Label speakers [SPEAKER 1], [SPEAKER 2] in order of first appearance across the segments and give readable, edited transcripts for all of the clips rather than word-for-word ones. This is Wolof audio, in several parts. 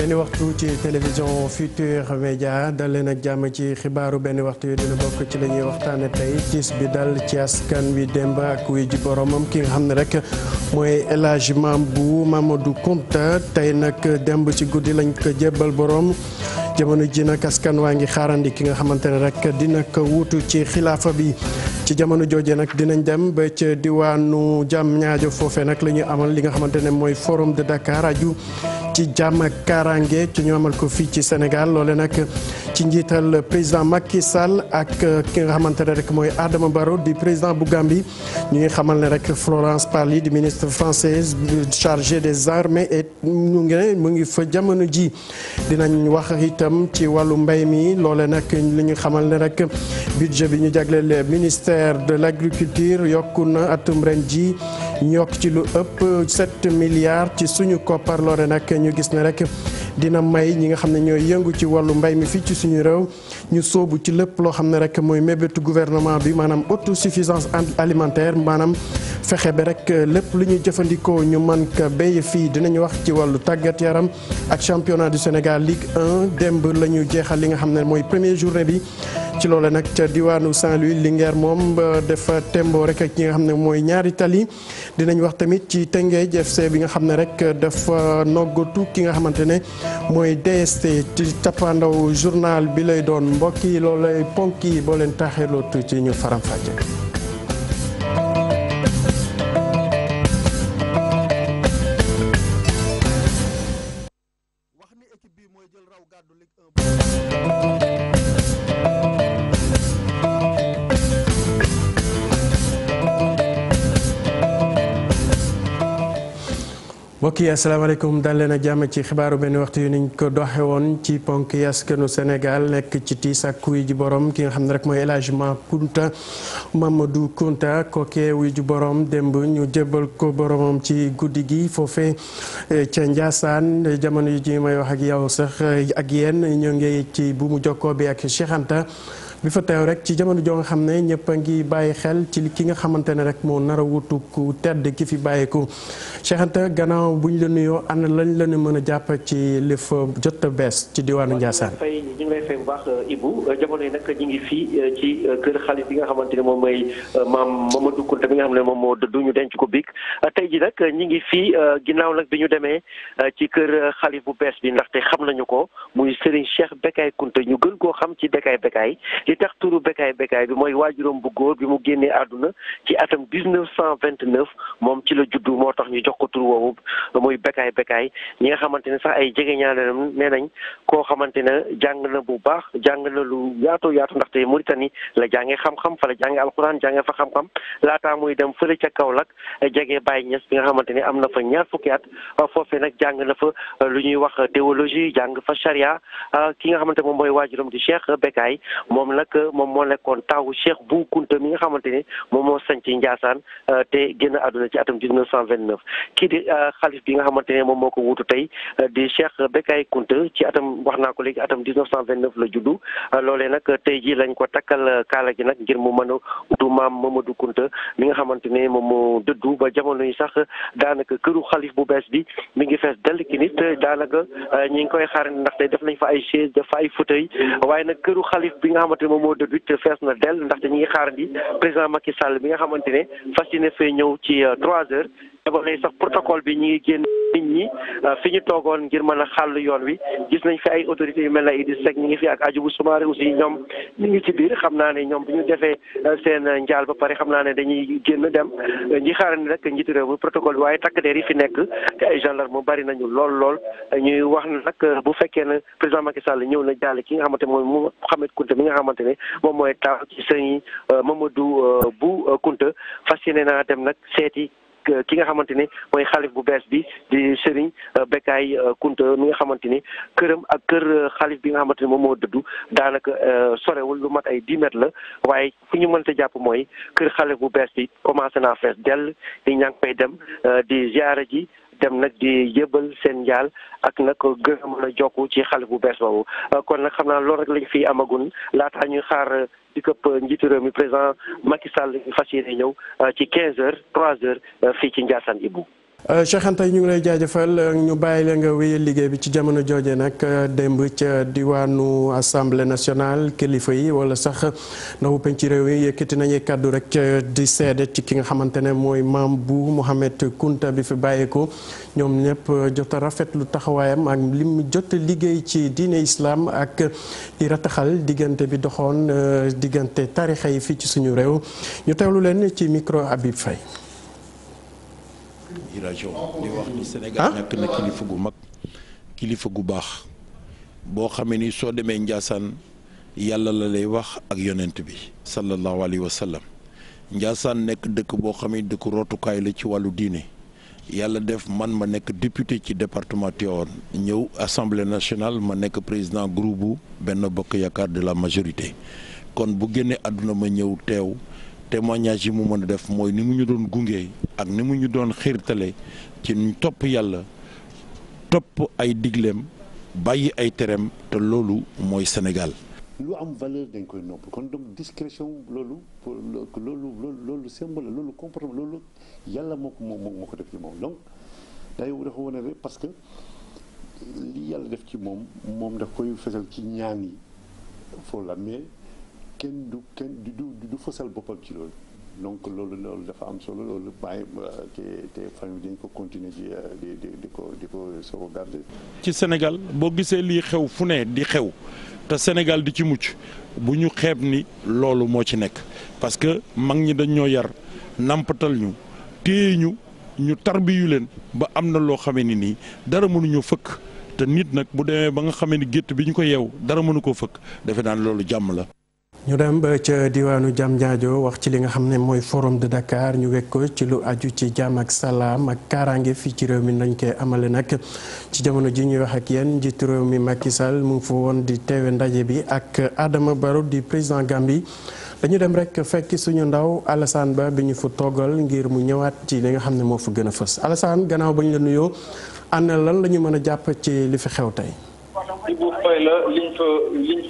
[SPEAKER 1] benn waxtu ci télévision Futurs Médias dal leen ak jàmm ci xibaaru benn waxtu yi dina bokk ci la ñuy waxtaane tey tiis bi dal ci askan wi démb ak wuy ji boromam ki nga xam ne rek mooy El Hadji Mambu Mamadou Kounta tey nag démb ci guddi lañ ko jébbal borom jamono ji nag askan waa ngi xaarandi ki nga xamante ne rek dina ko wuutu ci xilaafa bi ci jamono jooje nag dinañ dem ba ca diwaanu Diamniadio foofee nag la ñuy amal li nga xamante ne mooy forum de Dakar aju ci jàmm ak kaaraange ci ñu amal ko fii ci Sénégal loole nag ci njiital président Macky Sall ak ki nga xamante ne rek mooy Adama Barrow di président bu Gambie ñu ngi xamal ne rek Florence Parly di ministre française chargée des armées et mu ngi fa jamono ji dinañ wax itam ci wàllu mbay mi loole nag li ñu xamal ne rek budget bi ñu jagleel ministère de l'agriculture yokku na atum ren ji ñu yokk ci lu ëpp 7 milliards ci suñu koppar loole nag ñu gis ne rek dina may ñi nga xam ne ñooy yëngu ci wàllu mbay mi fii ci suñu réew ñu sóobu ci lépp loo xam ne rek mooy mébétu gouvernement bi maanaam autosuffisance alimentaire maanaam fexe ba rek lépp lu ñuy jëfandikoo ñu mën ko béy fii dinañu wax ci wàllu tàggat yaram ak championnat du Sénégal Ligue 1 démb la ñu jeexal li nga xam ne mooy première journée bi ci loole nag ca diwaanu Saint-Louis Linguère moom dafa tembo rek ak ñi nga xam ne mooy ñaari tali dinañ wax tamit ci Teungueth FC bi nga xam ne rek dafa noggatu ki nga xamante ne mooy DST ci tappandaw journal bi lay doon mbokk yi loolay ponk yi boo leen taaxeeloo ci ñu faram-fàcce. wax ni équipe bi mooy jël raw gàddu Ligue 1. mbokk yi asalaamaaleykum dal leen a jàmm ci xibaaru benn waxtu yu niñ ko doxe woon ci ponk yi askanu Sénégal nekk ci tiis ak wuy ji borom ki nga xam ne rek mooy El Hadji Mamadou Kounta kookee wuy ji borom démb ñu jébbal ko boromam ci guddi gi foofee ca Ndiassane jamono ji may wax ak yow sax ak yéen ñoo ngi ci bu mu jokkoo bi ak Cheikh Anta bi fa teew rek ci jamono joo nga xam ne ñëpp a ngi bàyyi xel ci ki nga xamante ne rek moo nar a wutu ku tedd ki fi bàyyeeku Cheikh Anta gannaaw bu ñu la nuyoo ana lañ la ñu mën a jàpp ci li fa jot a bees ci diwaanu Ndiassane.
[SPEAKER 2] ñu ngi lay fay bu baax Ibou jamono yi nag ñu ngi fii ci kër xalif bi nga xamante ne moom mooy maam Mamadou Kounta bi nga xam ne moom moo dëddu ñu denc ko biig tey ji nag ñu ngi fii ginnaaw nag bi ñu demee ci kër xalif bu bees bi ndaxte xam nañu ko muy Serigne Cheikh Bécaye Kounta ñu gën koo xam ci Bécaye li tax turu Bécaye bi mooy waajuram bu góor bi mu génnee àdduna ci atam 1929 moom ci la juddu moo tax ñu jox ko tur woowu muy Bécaye ñi nga xamante ne sax ay jegeñaaleem nee nañ koo xamante ne jàng na bu baax jàng na lu yaatu ndaxte Mauritanie la jàngee xam-xam fa la jàngee alxuraan jàngee fa xam-xam laataa muy dem fële ca Kaolack jege Baye Niass bi nga xamante ne am na fa ñaar fukki at foofee nag jàng na fa lu ñuy wax théologie jàng fa charia ki nga xamante moom mooy waajuram di Cheikh Bécaye moom nag moom moo nekkoon taawu Cheikh Bou Kounta mi nga xamante ne moom moo sañ ci Ndiassane te génn àdduna ci atam 1929 kii di xalif bi nga xamante ne moom moo ko wuutu tey di Cheikh Bécaye Kounta ci atam wax naa ko léegi atam 1929 la juddu loolee nag tey jii lañ ko takkal kaala gi nag ngir mu mën a utu maam Mamadou Kounta mi nga xamante ne moom moo dëddu ba jamono yi sax daanaka këru xalif bu bees bi mi ngi fees dell ki nit daanaka ñi ngi koy xaar ndaxte def nañ fa ay chaise def fa ay fauteuil waaye nag këru xalif bi nga xamante ne moom moo dëddu it fees na dell ndaxte ñi ngi xaarandi président Macky Sall bi nga xamante ne fas yéene fee ñëw ci 3 heures jamono yi sax protocole bi ñi ngi génn nit ñi fi ñu toogoon ngir mën a xàll yoon wi gis nañ fi ay autorités yu mel na Idriss Seck ñi ngi fi ak Hadjibou Soumaré aussi ñoom ñu ngi ci biir xam naa ne ñoom bu ñu defee seen njaal ba pare xam naa ne dañuy génn dem ñi xaarandi nag njiitu réew mi protocole bi waaye takk der yi fi nekk te ay gendarme bari nañu lool ñuy wax ne nag bu fekkee ne président Macky Sall ñëw na jàll ki nga xamante mooy Mouhamed Kounta mi nga xamante ne moom mooy taaw ci sëñ Mamadou Bou Kounta fas yéene naa dem nag seeti ki nga xamante ne mooy xalif bu bees bi di Serigne Bécaye Kounta mi nga xamante ni këram ak kër xalif bi nga xamante ne moom moo dëddu daanaka sorewul lu mat ay 10 mètres la waaye fu ñu mënta jàpp mooy kër xalif bu bees bi commencé naa fees dell di ñaa ngi fay dem di ziara ji dem nag di yëbal seen njaal ak nag gën a mën a jokku ci xalif bu bees boobu kon nag xam naa loolu rek lañ fi amagun laataa ñuy xaar di këpp njiitu réew mi président Macky Sall fas yéene ñëw ci 15 heures 3 heures fii ci Ndiassane Ibou
[SPEAKER 1] Cheikh Anta ñu ngi lay jaajëfal ñu bàyyi la nga wéyal liggéey bi ci jamono jooje nag démb ca diwaanu assemblée nationale kilifa yi wala sax ndawu penc réew yi yëkkati nañuy kàddu rek di seede ci ki nga xamante ne mooy maam bu Mohamed Kunta bi fi bàyyeeko ñoom ñëpp jot a rafetlu taxawaayam ak lim jot liggéey ci diine islam ak di rataxal diggante bi doxoon diggante tarixa yi fii ci suñu réew ñu teewlu leen ci micro Habib Faye.
[SPEAKER 3] rajo di wax ni Sénégal ñàkk na kilifa gu mag kilifa gu baax boo xamee ni soo demee Njaasaan yàlla la lay wax ak yonent bi sallallahu alayhi wa sallam Njaasaan nekk dëkk boo xam ne dëkk rootukaay la ci wàllu diine yàlla def man ma nekk député ci département Tivaouane ñëw assemblée nationale ma nekk président groupe bu Benno Bokk Yaakaar de la majorité kon bu génnee àdduna ma ñëw teew témoignage yi mu mën a def mooy ni mu ñu doon gunge ak ni mu ñu doon xiirtale ci ñu topp yàlla topp ay digleem bàyyi ay tereem te loolu mooy Sénégal.
[SPEAKER 4] lu am valeur dañ koy nopp kon donc discrétion loolu symbole loolu comportement loolu yàlla moo ko def ci moom donc day dafa wane rek parce que li yàlla def ci moom daf koy fesal ci ñaan yi foo la mais kenn du fësal boppam ci loolu donc loolu dafa am solo loolu bàyyi te famille dañ ko continuer di ko sauvegarder.
[SPEAKER 3] ci Sénégal boo gisee lii xew fu ne di xew te Sénégal di ci mucc bu ñu xeeb ni loolu moo ci nekk parce que mag ñi dañ ñoo yar nampatal ñu téye ñu tarbiyu leen ba am na loo xamee ni nii dara mënuñoo fëkk te nit nag bu demee ba nga xamee ni gétt bi ñu ko yeew dara mënu koo fëkk defe naan loolu jàmm la.
[SPEAKER 1] ñu dem ba ca diwaanu Diamniadio wax ci li nga xam ne mooy forum de Dakar ñu wekk ko ci lu aju ci jàmm ak salaam ak kaaraange fii ci réew mi nañ koy amale nag ci jamono ji ñuy wax ak yéen njiitu réew mi Macky Sall mu ngi fa woon di teewe ndaje bi ak Adama Barrow di président Gambie dañu dem rek fekki suñu ndaw Alassane Ba bi ñu fa toggal ngir mu ñëwaat ci li nga xam ne moo fa gën a fës Alassane gannaaw ba ñu la nuyoo ànd lan la ñu mën a jàpp ci li fi xew tey.
[SPEAKER 5] Ibou Faye la liñ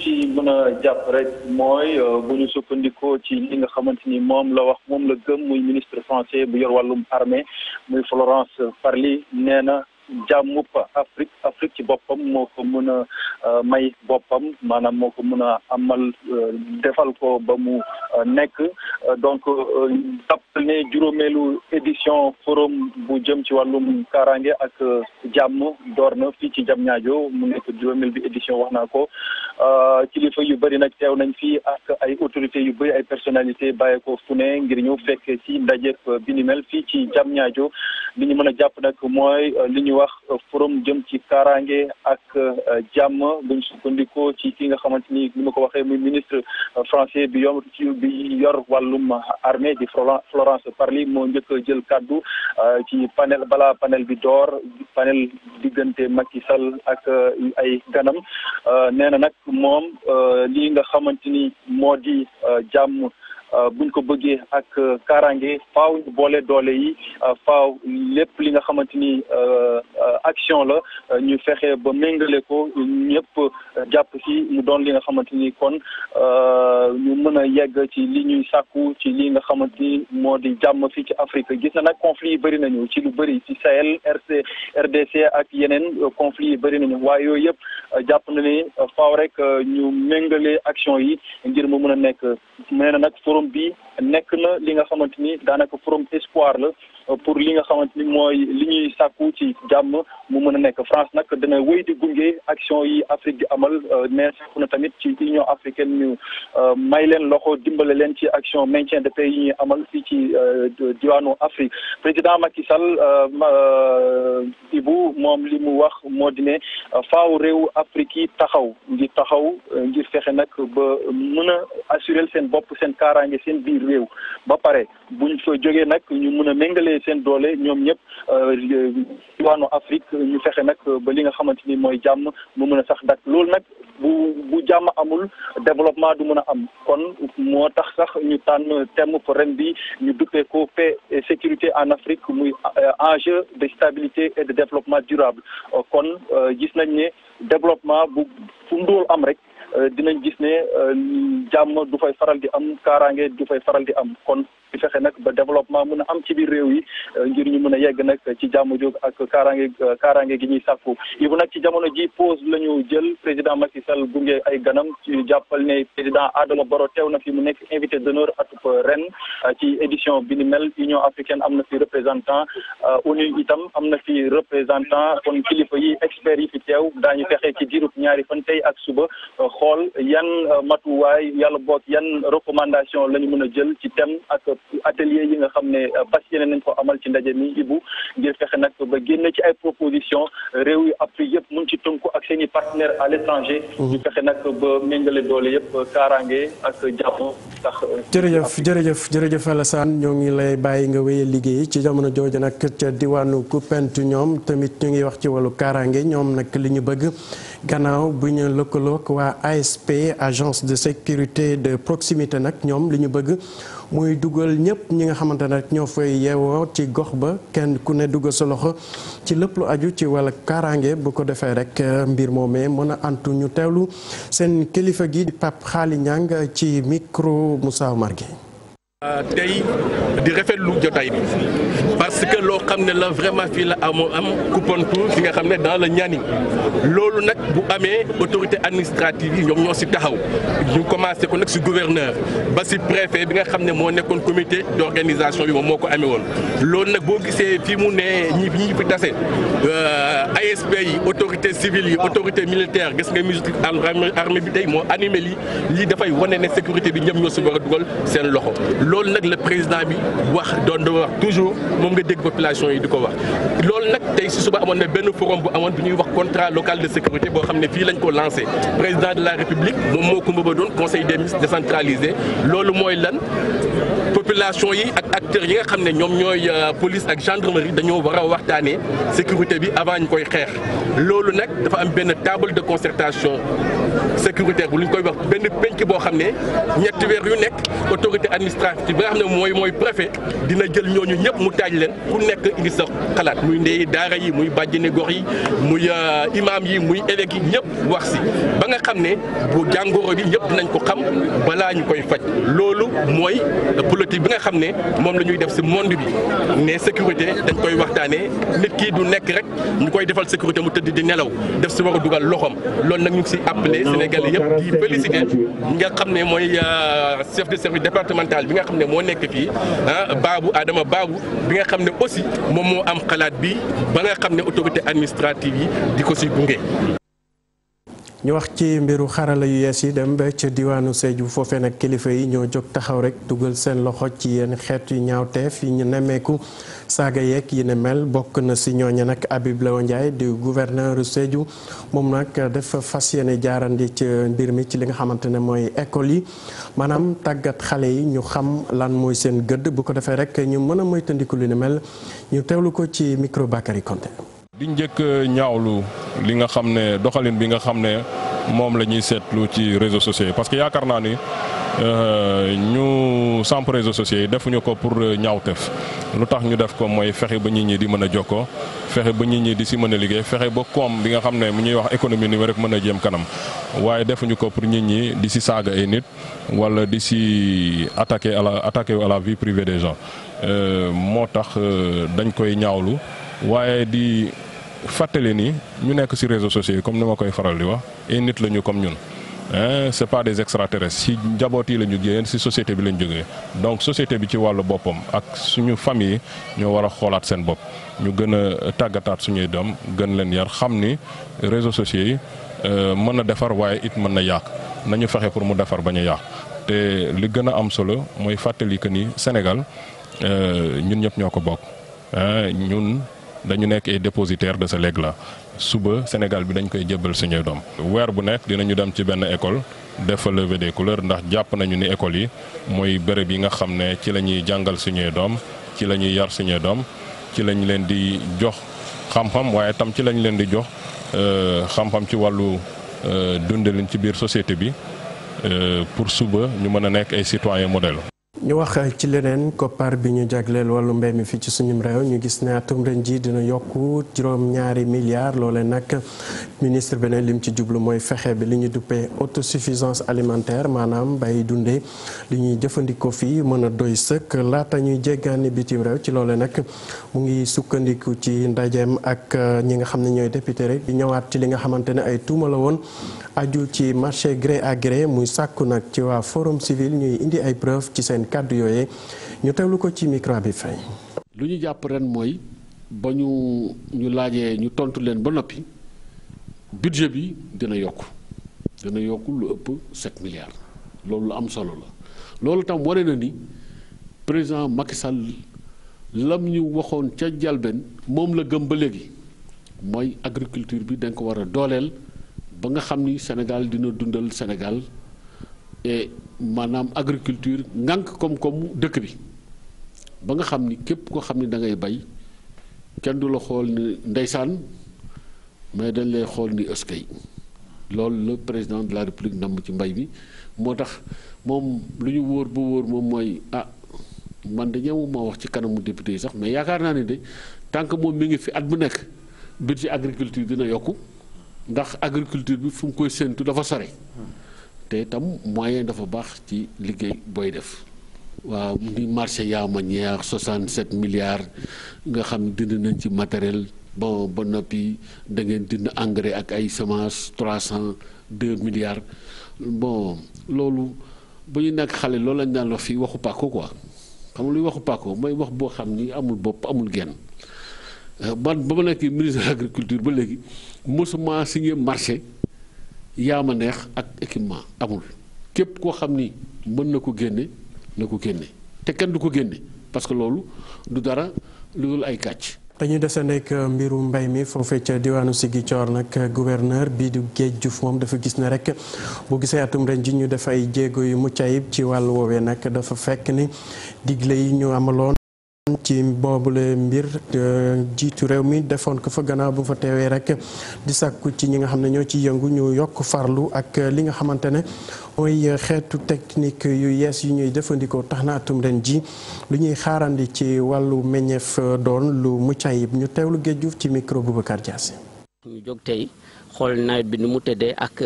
[SPEAKER 5] ci mën a jàpp rek mooy bu ñu sukkandikoo ci li nga xamante ni moom la wax moom la gëm muy ministre français bu yor wàllum armée muy Florence Parly nee na jàmmub Afrique ci boppam moo ko mën a may boppam maanaam moo ko mën a amal defal ko ba mu nekk donc jàppal ne juróomeelu édition forum bu jëm ci wàllum kaaraange ak jàmm door na fii ci Diamniadio mu nekk juróomeel bi édition wax naa ko kilifa yu bëri nag teew nañ fii ak ay autorités yu bëri ay personnalité bàyyi ko fu ne ngir ñëw fekk ci ndaje bi ni mel fii ci Diamniadio li ñu mën a jàpp nag mooy li ñu wax forum jëm ci kaaraange ak jàmm buñ sukkandikoo ci ki nga xamante ni ma ko waxee muy ministre français bi yor wàllum armée di Florence Parly moo njëkk a jël kàddu ci panel bi door panel diggante Macky Sall ak ay ganam nee na nag moom lii nga xamante ni moo di jàmm buñ ko bëggee ak kaaraange faaw ñu boole doole yi faaw lépp li nga xamante ni action la ñu fexe ba méngale ko ñëpp jàpp ci mu doon li nga xamante ni kon ñu mën a yegg ci li ñuy sàkku ci li nga xamante ni moo di jàmm fii ci Afrique gis na nag conflit yi bëri nañu ci lu bëri ci Sahel RDC ak yeneen conflit yi bëri nañu waaye yooyu yëpp jàpp na ni faaw rek ñu méngale action yi ngir mu mën a nekk nee na nag forum bi nekk na li nga xamante ni daanaka forum espoir la pour li nga xamante ni mooy li ñuy sàkku ci jàmm mu mën a nekk France nag dana wéy di gunge action yi Afrique di amal mais sàkku na tamit ci Union africaine ñu may leen loxo dimbale leen ci action maintien de paix yi ñuy amal fii ci diwaanu Afrique président Macky Sall Ibou moom li mu wax moo di ne faaw réew Afrique yi taxaw ngir fexe nag ba mën a assurer seen bopp seen kaaraange seen biir réew ba pare buñ fa jógee nag ñu mën a méngale seen doole ñoom ñëpp diwaanu Afrique ñu fexe nag ba li nga xamante ni mooy jàmm mu mën a sax dak loolu nag bu jàmm amul développement du mën a am kon moo tax sax ñu tànn thème pour ren bi ñu duppee ko paix et sécurité en Afrique muy enjeu de stabilité et de développement durable kon gis nañ ne développement bu fu ndóol am rek dinañ gis ne jàmm du fay faral di am kaaraange du fay faral di am kon di fexe nag ba développement mën a am ci biir réew yi ngir ñu mën a yegg nag ci jàmm jóg ak kaaraange gi ñuy sàkku Ibou nag ci jamono ji pause la ñu jël président Macky Sall gunge ay ganam ci jàppal ne président Adama Barrow teew na fi mu nekk invité d'honneur atub ren ci édition bi ni mel Union africaine am na fi représentant ONU itam am na fi représentant kon kilifa yi experts yi fi teew daañu fexe ci diirub ñaari fan tey ak suba xool yan matuwaay yàlla boog yan recommandation la ñu mën a jël ci thème ak atelier yi nga xam ne fas yéene nañ ko amal ci ndaje mi Ibou ngir fexe nag ba génne ci ay proposition réew yi Afrique yëpp mun ci tënku ak seen i partenaires à l'étranger ñu fexe nag ba méngale doole yëpp kaaraange ak jàmm tax
[SPEAKER 1] jërëjëf Alassane ñoo ngi lay bàyyi nga wéyal liggéey ci jamono jooju nag ca diwaanu Koupentoum ñoom tamit ñu ngi wax ci wàllu kaaraange ñoom nag li ñu bëgg gannaaw bu ñu lëkkaloog waa ASP agence de sécurité de proximité nag ñoom li ñu bëgg muy dugal ñëpp ñi nga xamante ne ñoo fay yeewoo ci gox ba kenn ku ne dugal sa loxo ci lépp lu aju ci wàllu kaaraange bu ko defee rek mbir moomee mën a antu ñu teewlu seen kilifa gi di Pape Xaali Ñang ci micro Moussa Omar Gueye.
[SPEAKER 6] tey di rafetlu jotaay bi parce que loo xam ne la vraiment fii la am Koupentoum fi nga xam ne dans le Nianing loolu nag bu amee autorité administrative yi ñoom ñoo si taxaw ñu commencé ko nag si gouverneur ba si préfet bi nga xam ne moo nekkoon comité d'organisation bi moom moo ko amee woon loolu nag boo gisee fii mu ne ñi fi tase ASP yi autorité civile yi autorité militaire gis nga ministre armée bi tey moo animé lii dafay wane ne sécurité bi ñëpp ñoo si war a dugal seen loxo loolu nag le président bi wax wax toujours moom nga dégg population yi di ko wax loolu nag tey si suba amoon na benn forum bu amoon bi ñuy wax contrat local de sécurité boo xam ne fii lañ ko lancé président de la république moom moo ko mbëba doon conseil des ministres décentralisé loolu mooy lan population yi ak acteurs yi nga xam ne ñoom ñooy police ak gendarmerie dañoo war a waxtaanee sécurité bi avant ñu koy xeex loolu nag dafa am benn table de concertation sécuritaire bu lu ñu koy wax benn penc boo xam ne ñetti weer yu nekk autorité administrative bi nga xam ne mooy préfet dina jël ñooñu ñëpp mu taaj leen ku nekk indi sa xalaat muy ndey daara yi muy bàjjeni gox yi muy imam yi muy évêque yi ñëpp wax si ba nga xam ne bu jàngoro bi ñëpp dinañ ko xam balaa ñu koy faj loolu mooy politique bi nga xam ne moom la ñuy def si monde bi ne sécurité dañ koy waxtaanee nit ki du nekk rek ñu koy defal sécurité mu tëdd di nelaw def si war a dugal loxoom loolu nag ñu ngi si appelé Sénégalais yëpp di félicité ñi nga xam ne mooy chef de service départemental bi nga xam ne moo nekk fii Adama Babou bi nga xam ne aussi moom moo am xalaat bi ba nga xam ne autorité administrative yi di ko si gunge.
[SPEAKER 1] ñu wax ci mbiru xarala yu yees yi dem ba ca diwaanu Sédhiou foofee nag kilifa yi ñoo jóg taxaw rek dugal seen loxo ci yenn xeet yu ñaawteef yi ñu nemmeeku saaga yeeg yi ne mel bokk na si ñooñu nag Habib Law Ndiaye di gouverneur Sédhiou moom nag dafa fas yéene jaarandi ci mbir mi ci li nga xamante ne mooy école yi maanaam tàggat xale yi ñu xam lan mooy seen gëdd bu ko defee rek ñu mën a moytandiku li ne mel ñu teewlu ko ci micro Bakary Konté.
[SPEAKER 7] di njëkk ñaawlu li nga xam ne doxalin bi nga xam ne moom la ñuy seetlu ci réseaux sociaux yi parce que yaakaar naa ni ñu samp réseaux sociaux yi defuñu ko pour ñaawteef lu tax ñu def ko mooy fexe ba nit ñi di mën a jokkoo fexe ba nit ñi di si mën a liggéey fexe ba koom bi nga xam ne mu ñuy wax économie numérique mën a jëm kanam waaye defuñu ko pour nit ñi di si saaga ay nit wala di si attaquer à la vie privée des gens moo tax dañ koy ñaawlu waaye di fàttali ni ñu nekk ci réseaux sociaux yi comme ni ma koy faral di wax ay nit lañu comme ñun c'est pas des extraterrestres ci njaboot yi la ñu génn ci société bi la ñu jógee donc société bi ci wàllu boppam ak suñu famille ñoo war a xoolaat seen bopp ñu gën a tàggataat suñuy doom gën leen yar xam ni réseaux sociaux yi mën na defar waaye it mën na yàq nañu fexe pour mu defar bañ a yàq te li gën a am solo mooy fàttali que ni Sénégal ñun ñëpp ñoo ko bokk ñun. dañu nekk ay dépositaire de ce legs là suba Sénégal bi dañ koy jébbal suñuy doom weer bu nekk dinañu dem ci benn école def fa levée des couleurs ndax jàpp nañu ni école yi mooy bërëb yi nga xam ne ci la ñuy jàngal suñuy doom ci la ñuy yar suñuy doom ci lañ leen di jox xam-xam waaye tam ci lañ leen di jox xam-xam ci wàllu dundalin ci biir société bi pour suba ñu mën a nekk ay citoyens modèles.
[SPEAKER 1] ñu wax ci leneen koppar bi ñu jagleel wàllu mbéy mi fii ci suñum réew ñu gis ne atum ren ji dina yokku juróom-ñaari milliards loole nag ministre bi ne lim ci jublu mooy fexe bi li ñu duppee autosuffisance alimentaire maanaam bay dundee li ñuy jëfandikoo fii mën a doy sëkk laata ñuy jéggaani bitim réew ci loole nag mu ngi sukkandiku ci ndajeem ak ñi nga xam ne ñooy député rek di ñëwaat ci li nga xamante ne ay tuuma la woon aju ci marché gré à gré muy sàkku nag ci waa forum civil ñuy indi ay preuve ci seen kàddu yooyee ñu teewlu ko ci micro bi fay.
[SPEAKER 8] lu ñu jàpp ren mooy ba ñu laajee ñu tontu leen ba noppi budget bi dina yokk lu ëpp 7 milliards loolu lu am solo la loolu tam wane na ni président Macky Sall lam ñu waxoon ca jalben moom la gëm ba léegi mooy agriculture bi dañ ko war a dooleel ba nga xam ni Sénégal dina dundal Sénégal et maanaam agriculture ngànk koom-koomu dëkk bi ba nga xam ni képp koo xam ni da ngay bay kenn du la xool ni ndeysaan mais dañ lay xool ni ëskay loolu le président de la République namm ci mbay bi moo tax moom lu ñu wóor ba wóor moom mooy man de ñëw ma wax ci kanamu député yi sax mais yaakaar naa ne de tant que moom mi ngi fi at bu nekk budget agriculture dina yokku ndax agriculture bi fu mu koy séntu dafa sore te itam moyen dafa baax ci liggéey booy def waaw ni marché yaama ñeex 67 milliards nga xam dindi nañ ci matériel bon ba noppi da ngeen dindi engrais ak ay semences 302 milliards bon loolu ba ñu nekk xale loolu lañ daan wax fii waxu pàkko quoi xam nga luy waxu pàkko mooy wax boo xam ni amul bopp amul genn man ba ma nekk ministre de l'agriculture ba léegi mosuma signé marché yaama neex ak équipement amul képp koo xam ni mën na ko génne na ko génne te kenn du ko génne parce que loolu du dara lu dul ay kàcc.
[SPEAKER 1] dañuy desandek mbiru mbay mi foofee ca diwaanu Ziguinchor nag gouverneur bii di Géej Diouf moom dafa gis ne rek bu gisee atum ren ji ñu def ay jéego yu mucc ayib ci wàllu woowee nag dafa fekk ni digle yi ñu amaloon ci boobule mbir jiitu réew mi defoon ko fa gannaaw bu fa teewee rek di sàkku ci ñi nga xam ne ñoo ci yëngu ñu yokk farlu ak li nga xamante ne mooy xeetu technique yu yees yu ñuy jëfandikoo tax na atum ren ji lu ñuy xaarandi ci wàllu meññeef doon lu mucc ayib ñu teewlu Géej Diouf ci micro Boubacar Diassé.
[SPEAKER 9] ñu jóg tey xool nawet bi nu mu tëddee ak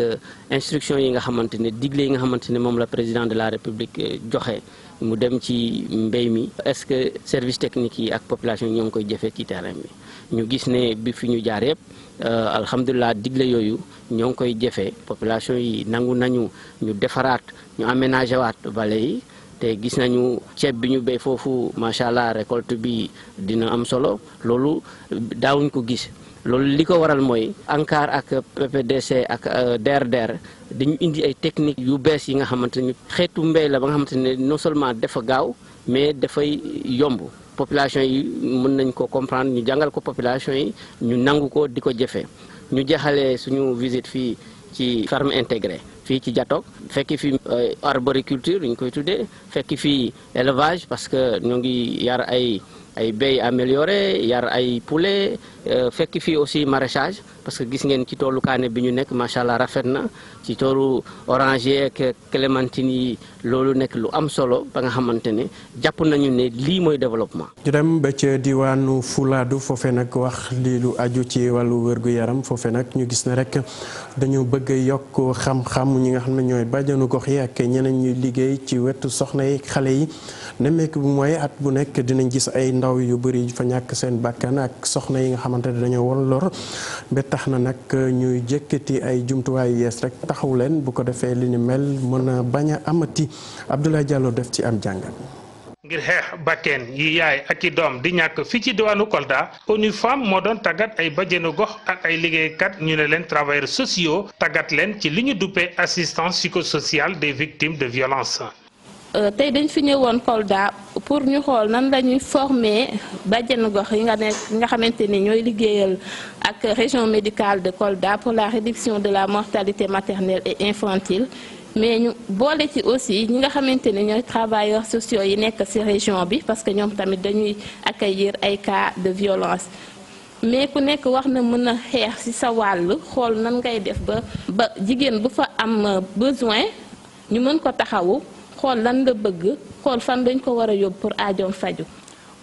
[SPEAKER 9] instruction yi nga xamante ne digle yi nga xamante ne moom la président de la république joxe mu dem ci mbéy mi est-ce que service technique yi ak population yi ñoo ngi koy jëfee ci terrain bi ñu gis ne bi fi ñu jaar yëpp alhamdulilah digle yooyu ñoo ngi koy jëfee population yi nangu nañu ñu defaraat ñu aménagé waat vallée yi te gis nañu ceeb bi ñu béy foofu macha allah récolte bi dina am solo loolu daawuñ ko gis. loolu li ko waral mooy ANCAR ak PPDC ak DRDR dañu indi ay techniques yu bees yi nga xamante ni xeetu mbéy la ba nga xamante ne non seulement dafa gaaw mais dafay yomb population yi mën nañ ko comprendre ñu jàngal ko population yi ñu nangu ko di ko jëfee ñu jeexalee suñu visite fii ci ferme intégrée fii ci Diatok fekki fi arboriculture ñu koy tuddee fekki fii élevage parce que ñoo ngi yar ay béy amélioré yar ay poulet fekk fii aussi maraîchage parce que gis ngeen ci toolu kaane bi ñu nekk macha allah rafet na ci toolu oranger ak clémentine yi loolu nekk lu am solo ba nga xamante ne jàpp nañu ne lii mooy développement.
[SPEAKER 1] ñu dem ba ca diwaanu Fulaadu foofee nag wax lii lu aju ci wàllu wér-gu-yaram foofee nag ñu gis ne rek dañu bëgg a yokk xam-xam ñi nga xam ne ñooy bàjjanu gox yi ak ñeneen ñuy liggéey ci wetu soxna yi xale yi nemmeeku bu mooy at bu nekk dinañ gis ay ndaw yu bëri fa ñàkk seen bakkan ak soxna yi nga xamante ne dañoo war lor ba tax na nag ñuy jëkkati ay jumtuwaayu yees rek taxaw leen bu ko defee li ni mel mën a bañ a amati Abdoulaye Diallo def ci am jàngat.
[SPEAKER 10] ngir xeex bakkeen yi yaay ak i doom di ñàkk fii ci diwaanu Kolda ONU Femmes moo doon tàggat ay bajenu gox ak ay liggéeykat ñu ne leen travailleurs sociaux tàggat leen ci li ñu duppee assistance psychosociale des victimes de violence.
[SPEAKER 11] tey dañ fi ñëwoon Kolda pour ñu xool nan lañuy former bàjjenu gox yi nga xamante ni ñooy liggéeyal ak région médicale de Kolda pour la réduction de la mortalité maternelle et infantile mais ñu boole ci aussi ñi nga xamante ni ñooy travailleurs sociaux yi nekk ci région bi parce que ñoom tamit dañuy accueillir ay cas de violence mais ku nekk wax na mën a xeex ci sa wàll xool nan ngay def ba jigéen bu fa am besoin ñu mën ko taxawu xool lan la bëgg xool fan dañ ko war a yóbbu pour aajoom faju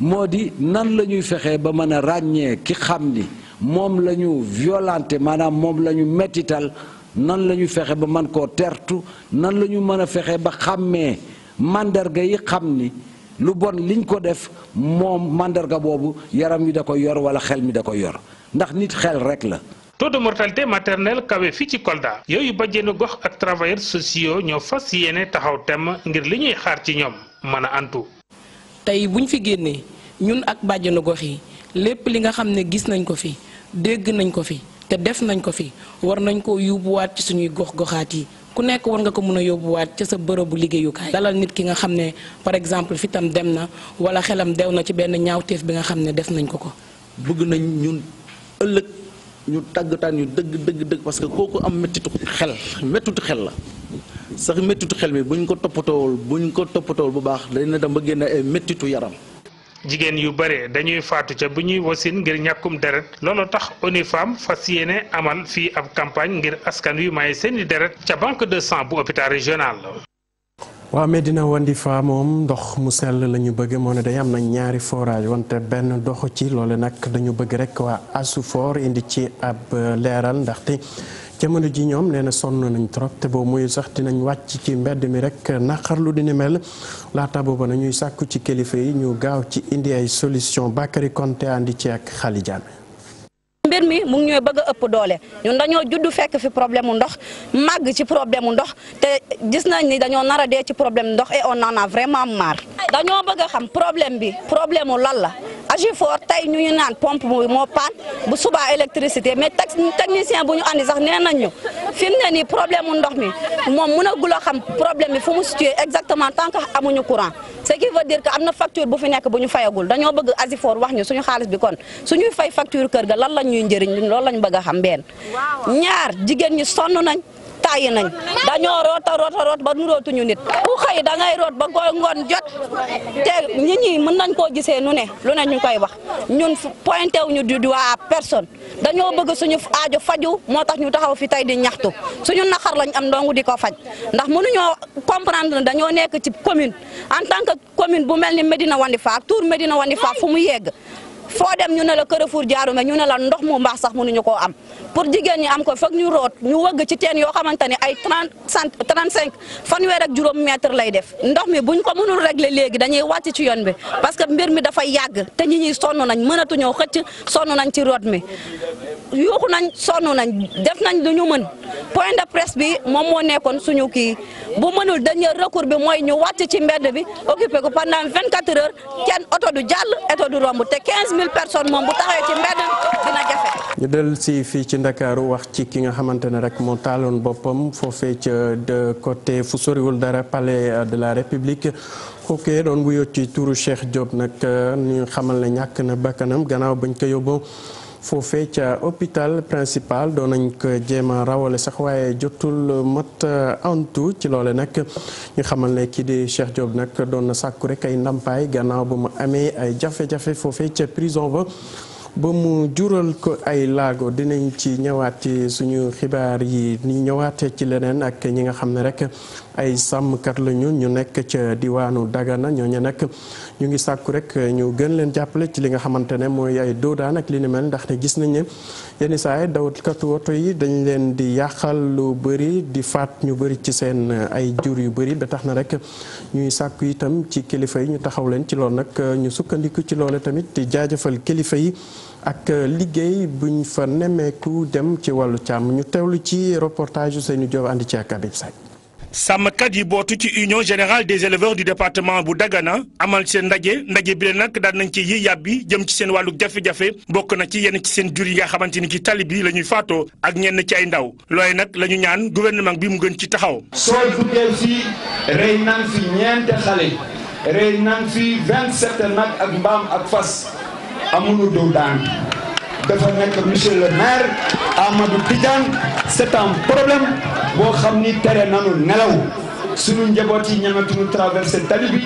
[SPEAKER 12] moo di nan la ñuy fexee ba mën a ràññee ki xam ni moom la ñu violenté maanaam moom la ñu mettital nan la ñuy fexe ba mën koo tertu nan la ñu mën a fexe ba xàmmee mandarga yi xam ni lu bon liñ ko def moom mandarga boobu yaram mi da koy yor wala xel mi da koy yor ndax nit xel rek la.
[SPEAKER 10] taux de mortalité maternelle kawe fii ci Kolda yooyu bajjenu gox ak travailleurs sociaux ñoo fas yéene taxaw temm ngir li ñuy xaar ci ñoom mën a antu.
[SPEAKER 13] tey buñ fi génnee ñun ak bàjjenu gox yi lépp li nga xam ne gis nañ ko fi dégg nañ ko fi te def nañ ko fi war nañ ko yóbbuwaat ci suñuy gox-goxaat yi ku nekk war nga ko mën a yóbbuwaat ca sa bërëbu liggéeyukaay dalal nit ki nga xam ne par exemple fitam dem na wala xelam dew na ci benn ñaawteef bi nga xam ne def nañ ko ko.
[SPEAKER 14] bëgg nañ ñun ëllëg ñu tàggataan ñu dëgg parce que kooku am mettitu xel la sax mettitu xel mi buñ ko toppatoowul bu baax dina dem ba génne ay mettitu yaram.
[SPEAKER 10] jigéen yu bare dañuy faatu ca bu ñuy wasin ngir ñàkkum deret loolu tax ONU Femmes fas yéene amal fii ab campagne ngir askan wi may seeni deret ca banque de sang bu hôpital régional.
[SPEAKER 1] waa Medina Wandifa moom ndox mu sell la ñu bëgg moo ne day am na ñaari forage wante benn doxu ci loole nag dañu bëgg rek waa Asufor indi ci ab leeral ndaxte jamono ji ñoom nee na sonn nañ trop te boobu muy sax dinañ wàcc ci mbedd mi rek naqarlu dina mel laata booba na ñuy sàkku ci kilifa yi ñu gaaw ci indi ay solution Bakary Konté andi ci ak Xali Jaame.
[SPEAKER 15] mbir mi mu ngi ñooy bëgg a ëpp doole ñun dañoo judd fekk fi problème mu ndox màgg ci problème mu ndox te gis nañ ni dañoo nar a dee ci problème ndox et on en a vraiment marre. dañoo bëgg a xam problème bi problème mu lan la Agifor tey ñu ngi naan pompe moo paan bu subaa électricité mais technicien bu ñu andi sax nee nañ ñu fi mu ne nii problème mu ndox mi moom mënagul a xam problème bi fu mu situé exactement tant que amuñu courant ce qui veut dire que am na facture bu fi nekk bu ñu fayagul dañoo bëgg Agifor wax ñu suñu xaalis bi kon suñuy fay facture kër ga lan la ñuy njëriñ loolu lañ bëgg a xam benn ñaar jigéen ñi sonn nañ tàyyi nañ dañoo root ba nurootuñu nit ku xëy da ngay root ba ngoon jot te nit ñi mën nañ koo gisee lu ne ñu koy wax ñun pointé wuñu du doigt à personne dañoo bëgg suñu aajo faju moo tax ñu taxaw fi tey di ñaxtu suñu naqar lañ am ndongu di ko faj ndax mënuñoo comprendre ne dañoo nekk ci commune en tant que commune bu mel ni Medina Wandifa ak Tour Medina Wandifa fu mu yegg foo dem ñu ne la Carrefour Diaroume ñu ne la ndox mu mbaax sax mënuñu koo am pour jigéen ñi am ko foog ñu root ñu wëgg ci teen yoo xamante ne ay 35 fanweer ak juróom mètre lay def ndox mi buñ ko mënul régler léegi dañuy wàcc ci yoon bi parce que mbir mi dafay yàgg te ñi ñuy sonn nañ mënatuñoo xëcc sonn nañ ci root mi yuuxu nañ sonn nañ def nañ lu ñu mën point de presse bi moom moo nekkoon suñu kii bu mënul dernier recours bi mooy ñu wàcc ci mbedd bi occupé ko pendant 24 heures kenn oto du jàll oto du romb te 15 000 personnes moom bu taxawee ci mbedd dina jafe.
[SPEAKER 1] ñu del si fii ci Ndakaaru wax ci ki nga xamante ne rek moo taaloon boppam foofee ca de côté fu soriwul dara palais de la République kooku doon wuyoo ci turu Cheikh Diop nag ñu xamal ne ñàkk na bakkanam gannaaw bañ ko yóbbu foofee ca hôpital principal doon nañ ko jéem a rawale sax waaye jotul mat antu ci loole nag ñu xamal ne kii di Cheikh Diop nag doon na sàkku rek ay ndampaay gannaaw ba mu amee ay jafe-jafe foofee ca prison ba mu jural ko ay laago dinañ ci ñëwaat ci suñu xibaar yi ni ñëwaatee ci leneen ak ñi nga xam ne rek ay sàmmkat lañu ñu nekk ca diwaanu Dagana ñooñu nag ñu ngi sàkku rek ñu gën leen jàppale ci li nga xamante ne mooy ay doodaan ak li ni mel ndaxte gis nañ ne yenn saa yi dawalkatu oto yi dañ leen di yàqal lu bëri di faat ñu bëri ci seen ay jur yu bëri ba tax na rek ñuy sàkku itam ci kilifa yi ñu taxaw leen ci loolu nag ñu sukkandiku ci loolu tamit di jaajëfal kilifa yi ak liggéey buñ fa nemmeeku dem ci wàllu càmm ñu teewlu ci reportage yu Seynou Diop andi ci ak Habib Sagne.
[SPEAKER 16] sàmmkat yi bootu ci union générale des éleveurs du département bu Dagana amal seen ndaje bi leen nag daan nañ ci yi yàbbi jëm ci seen wàllu jafe-jafe bokk na ci yenn ci seen jur yi nga xamante ni ci tali bi la ñuy faatoo ak ñenn ci ay ndaw looy nag la ñu ñaan gouvernement bi mu gën ci taxaw.
[SPEAKER 17] soo duggee fii rey nañ fi ñeenti xale rey nañ fi 27 nag ak mbaam ak fas amuñu dow daan dafa nekk monsieur le maire Amadou Tidiane c'est un problème boo xam ni tere nanu nelaw suñu njaboot yi ñamatuñu traversé tali bi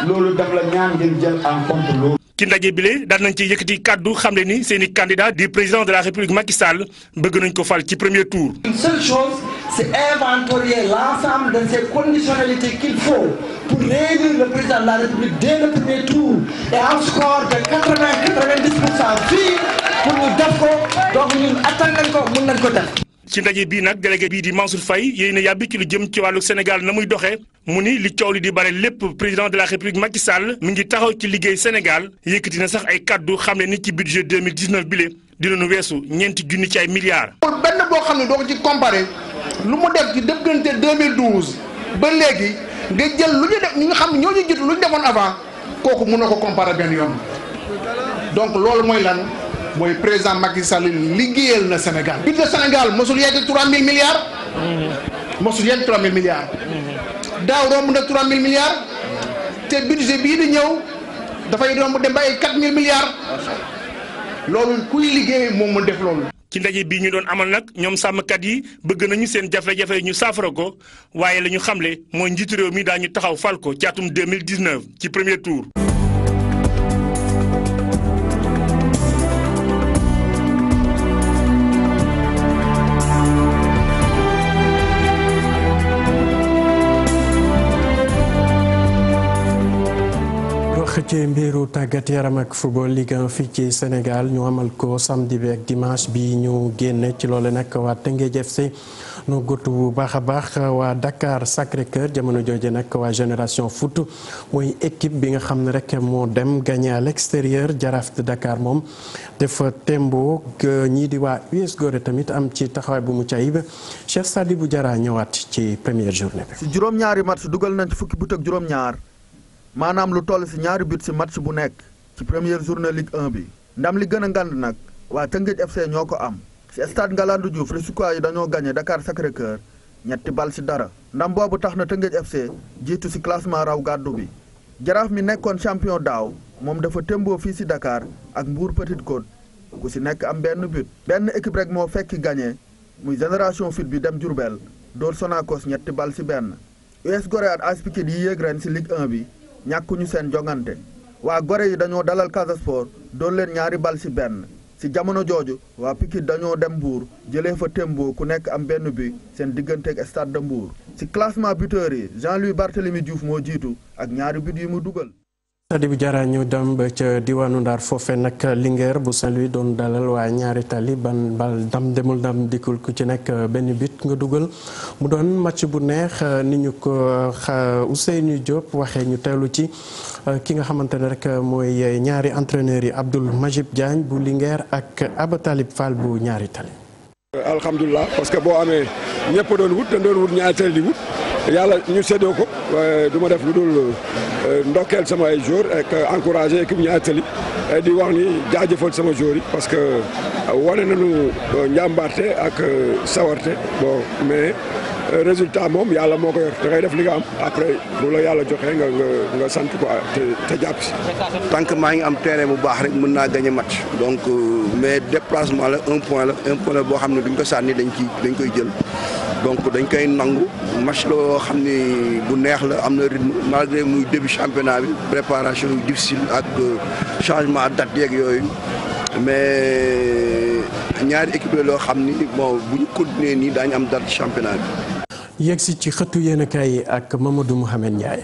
[SPEAKER 17] loolu daf la ñaan ngeen jël en compte loolu.
[SPEAKER 16] ci ndaje bile daan nañ ci yëkkati kàddu xam le ni seen i candidat du président de la république Macky Sall bëgg nañ ko fal ci premier tour.
[SPEAKER 17] une seule chose
[SPEAKER 18] c'est inventorier l'ensemble de ces conditionnalités qu'il faut pour réélire le président de la République dès le premier tour et en score de 80-90% fii pour ñu def ko donc ñun attan nañ ko mun nañ ko def.
[SPEAKER 16] ci ndaje bii nag délégué bii di Mansour Faye yéy na yàbbi ci lu jëm ci wàllu Sénégal na muy doxee mu ni li coow li di bare lépp président de la République Macky Sall mi ngi taxaw ci liggéey Sénégal yëkkati na sax ay kaddu xam ne ni ci budget 2019 bile dinañu weesu ñeenti junni ci ay milliards.
[SPEAKER 19] benn boo xam ne doo ko ci comparé lu mu def ci diggante 2012 ba léegi nga jël lu ñu def ñi nga xam ne ñoo ñu jiitu lu ñu defoon avant kooku mun na ko comparé benn yoon donc loolu mooy lan. mooy président Macky Sall liggéeyal na Sénégal. budget Sénégal mosul yegg 3000 milliards. mosul yegg 3000 milliards. daaw romb na 3000 milliards. te budget bii di ñëw dafay romb dem ba ay 4000 milliards. loolu kuy liggéey moom mu def loolu.
[SPEAKER 16] ci ndaje bii ñu doon amal nag ñoom sàmmkat yi bëgg nañu seen jafe-jafe ñu saafara ko waaye la ñu xamle mooy njiitu réew mi daañu taxaw fal ko ci atum 2019 ci premier tour.
[SPEAKER 1] ci mbiru tàggat yaram ak football Ligue 1 fii ci Sénégal ñu amal ko samedi bi ak dimanche bi ñu génn ci loole nag waa Teungueth FC nu gutu bu baax a baax waa Dakar Sacré-Cœur jamono jooje nag waa Génération Foot mooy équipe bi nga xam ne rek moo dem gagné à l'extérieur Jaraaf de Dakar moom dafa tembo ñii di waa US Gorée tamit am ci taxawaay bu mu ayib Cheikh Sadibou Diarra ñëwaat ci première journée bi.
[SPEAKER 20] si juróom-ñaari match dugal nañ ci fukki but ak juróom-ñaar. maanaam lu toll ci ñaari but ci match bu nekk ci première journée Ligue 1 bi ndam li gën a ngand nag waa Teungueth FC ñoo ko am ci stade Ngalandou Diouf Rufisquois yi dañoo gagné Dakar Sacré-Cœur 3-0 ndam boobu tax na Teungueth FC jiitu ci classement raw gàddu bi Jaraaf mi nekkoon champion daaw moom dafa témboo fii ci Dakar ak Mbour Petite Côte ku ci nekk am benn but benn équipe rek moo fekki gagné muy Génération Foot bi dem Diourbel dóor Sonacos 3-1 US Gorée ak AS Pikine yi yéeg ren ci Ligue 1 bi ñàkkuñu seen jongante waa Gorée yi dañoo dalal Casa Sport doon leen 2-1 ci jamono jooju waa Pikine dañoo dem Mbour jëlee fa Tembo ku nekk am benn but seen digganteeg Stade de Mbour ci classement buteur yi Jean-Louis Barthélemy Diouf moo jiitu ak 2 but yi mu dugal.
[SPEAKER 1] Sadibou Diarra ñu dem ba ca diwaanu Ndar foofe nag Linguère bu Saint-Louis doon dalal waa ñaari tali ban bal dam demul dam dikkul ku ci nekk benn but nga dugal mu doon match bu neex ni ñu ko Ousseynou Diop waxee ñu teelu ci ki nga xamante ne rek mooy ñaari entraîneurs yi Abdoul Majib Diagne bu Linguère ak Aba Talib Fall bu ñaari tali.
[SPEAKER 21] alhamdulilah parce que boo amee ñëpp doon wut dañ doon wut ñaari tali di wut yàlla ñu séddoo ko du ma def lu dul ndokkeel sama ay joueurs ak encouragé équipe ñaari tali di wax ni jaajëfal sama joueurs yi parce que wane nañu njàmbaarte ak sawarte bon mais résultat moom yàlla moo ko yor da ngay def li nga am après bu la yàlla joxee nga sant ko te jàpp si.
[SPEAKER 22] tant que maa ngi am terrain bu baax rek mën naa gagner match donc mais déplacement la un point la boo xam ne duñ ko sànni dañ koy jël donc dañ koy nangu match la boo xam ne bu neex la am na rythme malgré muy début championnat bi préparation yu difficile ak changement date yeeg yooyu mais ñaari équipe la loo xam ni bon bu ñu continuer nii daañu am date championnat bi.
[SPEAKER 1] yegsi ci xëtu yéenekaay ak Mamadou Mouhamed Ndiaye.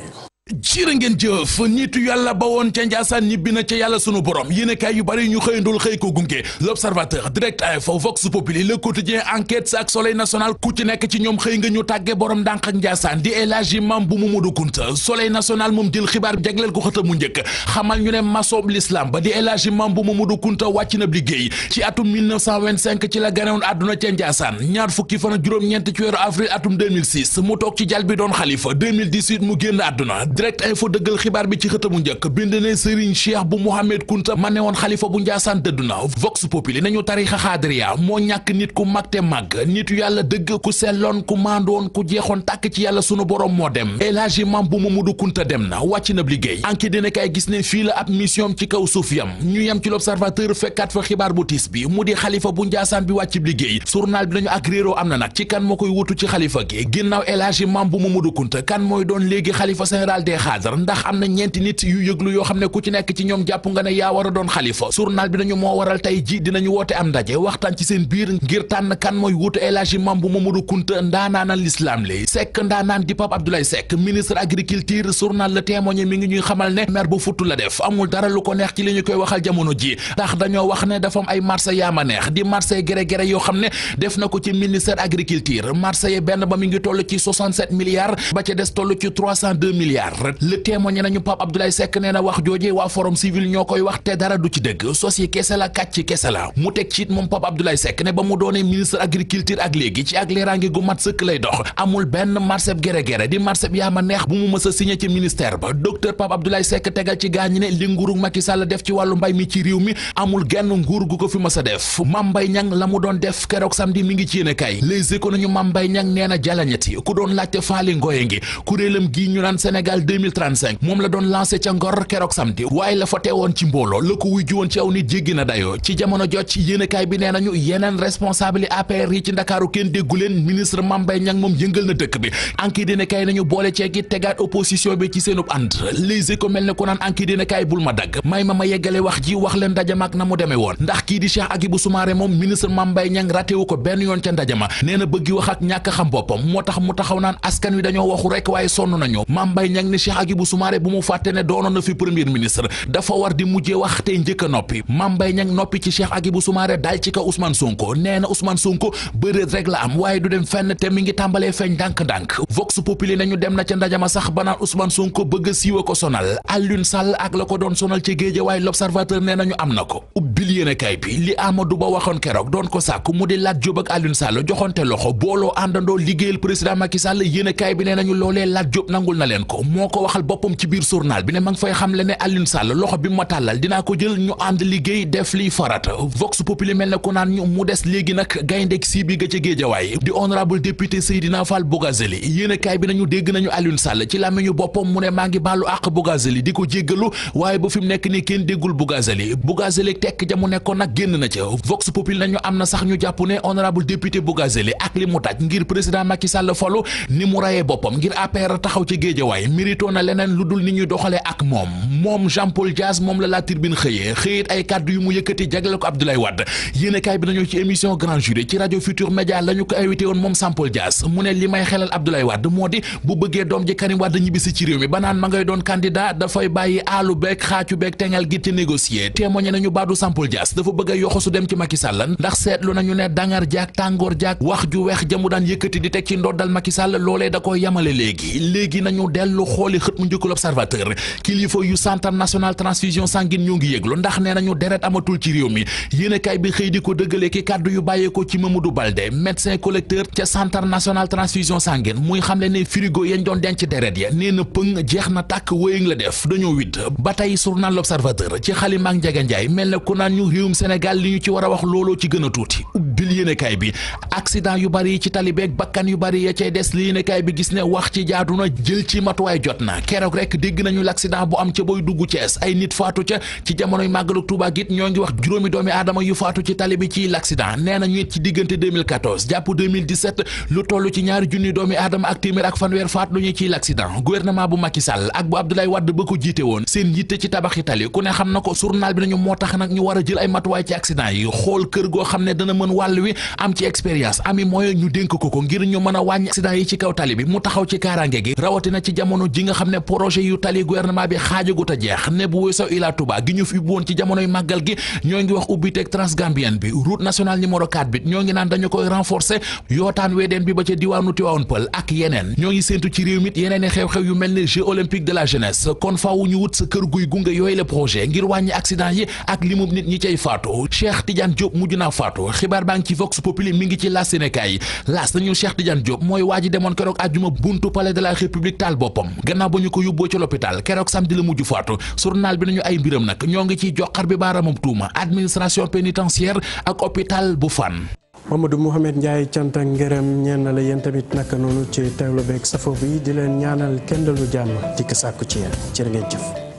[SPEAKER 23] jërë ngeen jëf nitu yàlla ba woon ca Njaasaan ñibbi na ca yàlla sunu borom yéenekaay yu bari ñu xëyandul xëy ko gunge l'observateur direct info vox populi le quotidien enquête ak soleil national ku ci nekk ci ñoom xëy nga ñu tàgge borom ndànk ak Njaasaan di El Hadji Mame Mamadou Kounta soleil national moom jël xibaar bi jagleel ko xëta mu njëkk xamal ñu ne masob l'islam ba di El Hadji Mame Mamadou Kounta wàcc na liggéey ci atum 1925 ci la ganewoon àdduna ca Njaasaan ñaar fukki fan ak juróom-ñeent ci weeru avril atum 2006 mu toog ci jal bi doon xalifa 2018 mu génn àdduna direct info dëggal xibaar bi ci xëtamu njëkk bind ne Serigne Cheikh bu Mohamed Kounta ma ne woon xalifa bu Njaasaan dëddu na vox populi nañu tarixa xaadiriya moo ñàkk nit ku mag te mag nitu yàlla dëgg ku selloon ku maandoon ku jeexoon tàkk ci yàlla sunu borom moo dem El Hadji Mame Mamadou Kounta dem na wàcc na liggéey enquête dina kay gis ne fii la ab mission ci kaw suuf yam ñu yem ci l'observateur fekkaat fa xibaar bu tiis bi mu di xalifa bu Njaasaan bi wàcc liggéey journal bi nañu ak réeroo am na nag ci kan moo koy wutu ci xalifa gi ginnaaw El Hadji Mame Mamadou Kounta kan mooy doon léegi xalifa général des Khadre ndax am na ñeenti nit yu yëglu yoo xam ne ku ci nekk ci ñoom jàpp nga ne yaa war a doon xalifa journal bi nañu moo waral tey ji dinañu woote am ndaje waxtaan ci seen biir ngir tànn kan mooy wuutu El Hadji Mambu Mamadou Kounta ndaanaanal l'islam li Seck ndaanaan di Pape Abdoulaye Seck ministre agriculture journal Le Témoin mi ngi ñuy xamal ne maire bu futtu la def amul dara lu ko neex ci li ñu koy waxal jamono ji ndax dañoo wax ne dafa am ay marché yaama neex di marché gré yoo xam ne def na ko ci ministère agriculture marché yi benn ba mi ngi toll ci 67 milliards ba ca des toll ci 302 milliards Le Témoin nañu Pape Abdoulaye Seck nee na wax jooje waa forum civil ñoo koy wax te dara du ci dëgg sosi kese la kàcc kese la mu teg ci it moom Pape Abdoulaye Seck ne ba mu doonee ministre agriculture ak léegi ci ak leeraange gu mat sëkk lay dox amul benn marché gré di marché bi yaa ma neex bu mu mës a signé ci ministère ba docteur Pape Abdoulaye Seck tegal ci gaañi ne li nguuru Macky Sall def ci wàllu mbay mi ci réew mi amul genn nguur gu ko fi mës a def Mame Mbaye Niang la mu doon def keroog samedi mi ngi ci yéene kay Les Échos nañu Mame Mbaye Niang nee na jalañati ku doon laajte faali ngoye ngi kuréelam gii ñu naan Sénégal 2035 moom la doon lancé ca Ngor keroog samedi waaye la fa teewoon ci mbooloo la ko wujju woon ci aw nit jéggi na dayoo ci jamono jot ci yéenekaay bi nee nañu yeneen responsable APR yi ci Ndakaaru kenn déggu leen ministre Mame Mbaye Niang moom yëngal na dëkk bi Enquête yéenekaay nañu boole ceegi tegaat opposition bi ci seenub ànd Les Échos mel ne ku naan Enquête yéenekaay bul ma dagg may ma yeggale wax ji wax leen ndajama ak na mu demee woon ndax kii di Cheikh Agibou Soumaré moom ministre Mame Mbaye Niang ratewu ko benn yoon ca ndajama nee na bëggi wax ak ñàkk xam boppam moo tax mu taxaw naan askan wi dañoo waxu rek waaye sonn nañu Mame Mbaye Niang ni Cheikh Agibou Soumaré bu mu fàtte ne doonoon na fi premier ministre dafa war di mujjee wax tey njëkk a noppi Mame Mbaye Niang noppi ci Cheikh Agibou Soumaré daal ci kaw Ousmane Sonko nee na Ousmane Sonko bëreet rek la am waaye du dem fenn te mi ngi tàmbalee feeñ ndànk-ndànk Vox Populi nañu dem na ca ndajama sax ba naan Ousmane Sonko bëgg a siiwa ko sonal Alioune Sall ak la ko doon sonal ci géej waaye L'Observateur nee nañu am na ko ubbil yéenekaay bi li Amadou Ba waxoon keroog doon ko sàkk mu di Lat Diop ak Alioune Sall joxonte loxo booloo àndandoo liggéeyal président Macky Sall yéenekaay bi nee nañu loolee Lat Diop nangul na leen ko moo ko waxal boppam ci biir journal bi ne ma ngi fay xamle ne Alioune Sall loxo bi ma tàllal dinaa ko jël ñu ànd liggéey def liy farata Vox Populi mel ne ko naan ñu mu des léegi nag gayndeg si bi ga ca géejawaay di honorable député Seydina Fall Bougazelli yéenekaay bi nañu dégg nañu Alioune Sall ci làmmiñu boppam mu ne maa ngi baalu àq Bougazelli di ko jéggalu waaye ba fi mu nekk ni kenn déggul Bougazelli tekk ja mu nekkoon nag génn na ca Vox Populi nañu am na sax ñu jàpp ne honorable député Bougazelli ak li mu taj ngir président Macky Sall falu ni mu rayee boppam ngir APR taxaw ci géejawaay mérito na leneen lu dul ni ñuy doxalee ak moom Jean Paul Diaz moom la Tribune xëyit ay kàddu yu mu yëkkati jagleel ko Abdoulaye Wade yéenekaay bi nañu ci émission Grand Jury ci rajo Futur Média la ñu ko invité woon moom Jean Paul Diaz mu ne li may xelal Abdoulaye Wade moo di bu bëggee doom ji Karim Wade ñibbisi ci réew mi ba naan ma ngay doon candidat dafay bàyyi aalu beeg xaacu beeg tengal gi ci négocier témoigné nañu baadu Jean Paul Diaz dafa bëgg a yoxosu dem ci Macky Sall ndax seetlu nañu ne dangar jaak tàngoor jaak wax ju weex jamu daan yëkkati di teg ci ndoddal Macky Sall loolee da ko yamale léegi nañu dellu xooli xët mu njëkk L'Observateur kilifa yu centre national transfusion sanguine ñoo ngi yëglu ndax nee nañu deret amatul ci réew mi yéenekaay bi xëy di ko dëggale ki kàddu yu bàyyeekoo ci Mamadou Baldé médecin collecteur ca centre national transfusion sanguine muy xamle ne frigo yañ doon denc deret ya nee na pëng jeex na tàkk wéyëng la def dañoo witt ba tey journal L'Observateur ci xalima ak Ndiaga Ndiaye mel ne ku naan ñu réewum Sénégal li ñu ci war a wax looloo ci gën a tuuti ubbil yéenekaay bi accident yu bari yi ci tali beeg bakkan yu bari ya cay des li yéenekaay bi gis ne wax ci jaadu na jël ci matuwaay jot na keroog rek dégg nañu l'accident bu am ca booy dugg Thiès ay nit faatu ca ci jamonoy màggalu Touba git ñoo ngi wax juróomi doomi aadama yu faatu ci tali bi ci l'accident nee na ñu it ci diggante 2014 jàpp 2017 lu toll ci ñaari junni doomi aadama ak téeméer ak fanweer faatu ñu ci l'accident gouvernement bu Macky Sall ak bu Abdoulaye Wade ba ko jiite woon seen yitte ci tabaxi tali ku ne xam na ko journal bi nañu moo tax nag ñu war a jël ay matuwaay ci accident yi xool kër goo xam ne dana mën wàll wi am ci expérience ami moyen ñu dénk ko ngir ñu mën a wàññi accident yi ci kaw tali bi mu taxaw ci kaaraange gi rawatina ci jamono ji nga xam ne projet yu tali gouvernement bi xaajagut a jeex ne bu weesoo Ila Touba gi ñu fi woon ci jamonoy màggal gi ñoo ngi wax ubbiteeg Transgambienne bi route nationale numéro 4 bi ñoo ngi naan dañu koy renforcer yootaan weedeen bi ba ca diwaanu Tivaouane Peulh ak yeneen ñoo ngi séentu ci réew mi yeneen i xew-xew yu mel ne Jeux olympiques de la jeunesse kon faaw ñu wut sa kër guy gunge yooyu le projet ngir wàññi accident yi ak limub nit ñi cay faatu Cheikh Tidiane Diop mujj naa faatu xibaar baa ngi ci Vox Populi mi ngi ci L'As Sénégal yi L'As nañu Cheikh Tidiane Diop mooy waa ji demoon keroog àjjuma buntu palais de la République taal boppam gannaaw ba ñu ko yóbboo ci l'hôpital keroog samedi la mujj faatu journal bi nañu ay mbiram nag ñoo ngi ciy joxar bi baaramam tuuma administration pénitentiaire ak hôpital bu Fann.
[SPEAKER 1] Mamadou Mouhamed Ndiaye cant ak ngërëm ñeen la yéen tamit naka noonu ci teewlu beeg safo bi di leen ñaanal kenn dalu jàmm di ko sàkku ci yéen jërë ngeen jëf.